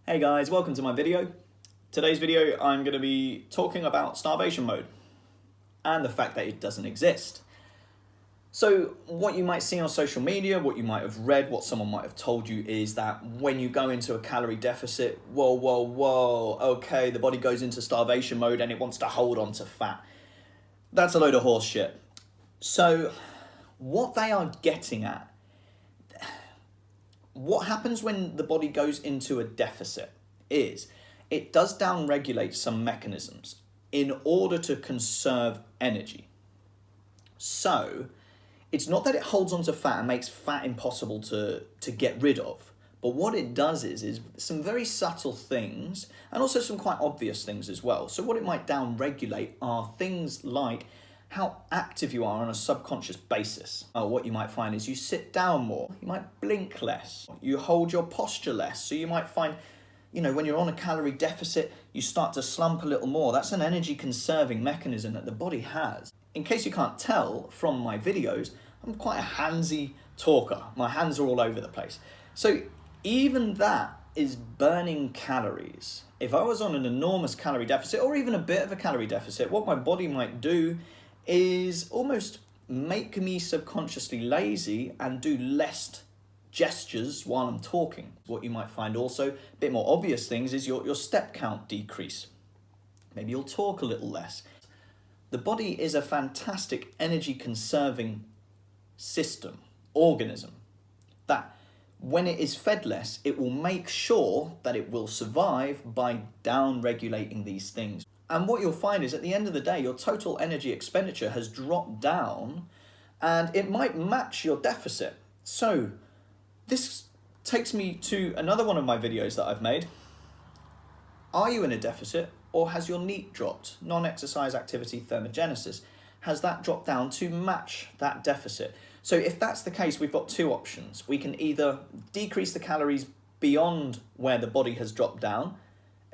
Hey guys, welcome to my video. Today's video I'm going to be talking about starvation mode and the fact that it doesn't exist. So what you might see on social media, what you might have read, what someone might have told you is that when you go into a calorie deficit, whoa, okay, the body goes into starvation mode and it wants to hold on to fat. That's a load of horse shit. So what they are getting at, what happens when the body goes into a deficit is it does downregulate some mechanisms in order to conserve energy. So it's not that it holds onto fat and makes fat impossible to get rid of, but what it does is some very subtle things and also some quite obvious things as well. So what it might downregulate are things like how active you are on a subconscious basis. What you might find is you sit down more, you might blink less, you hold your posture less. So you might find, when you're on a calorie deficit, you start to slump a little more. That's an energy conserving mechanism that the body has. In case you can't tell from my videos, I'm quite a handsy talker. My hands are all over the place. So even that is burning calories. If I was on an enormous calorie deficit or even a bit of a calorie deficit, what my body might do is almost make me subconsciously lazy and do less gestures while I'm talking. What you might find also, a bit more obvious things, is your step count decrease. Maybe you'll talk a little less. The body is a fantastic energy conserving system, organism, that when it is fed less, it will make sure that it will survive by down-regulating these things. And what you'll find is at the end of the day, your total energy expenditure has dropped down and it might match your deficit. So this takes me to another one of my videos that I've made. Are you in a deficit or has your NEAT dropped? Non-exercise activity thermogenesis. Has that dropped down to match that deficit? So if that's the case, we've got two options. We can either decrease the calories beyond where the body has dropped down.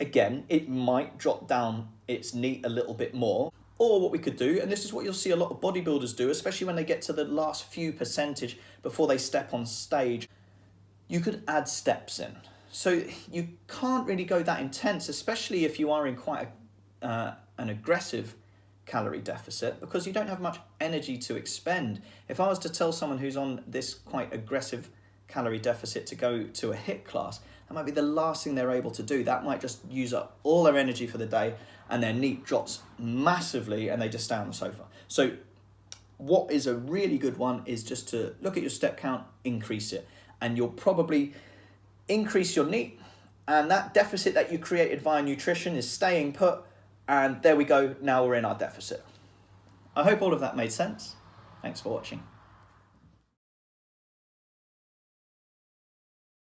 Again, it might drop down its NEAT a little bit more. Or what we could do, and this is what you'll see a lot of bodybuilders do, especially when they get to the last few percentage before they step on stage, you could add steps in. So you can't really go that intense, especially if you are in quite an aggressive calorie deficit, because you don't have much energy to expend. If I was to tell someone who's on this quite aggressive calorie deficit to go to a HIIT class, that might be the last thing they're able to do. That might just use up all their energy for the day and their NEAT drops massively and they just stay on the sofa. So what is a really good one is just to look at your step count, increase it, and you'll probably increase your NEAT, and that deficit that you created via nutrition is staying put, and there we go, now we're in our deficit. I hope all of that made sense. Thanks for watching.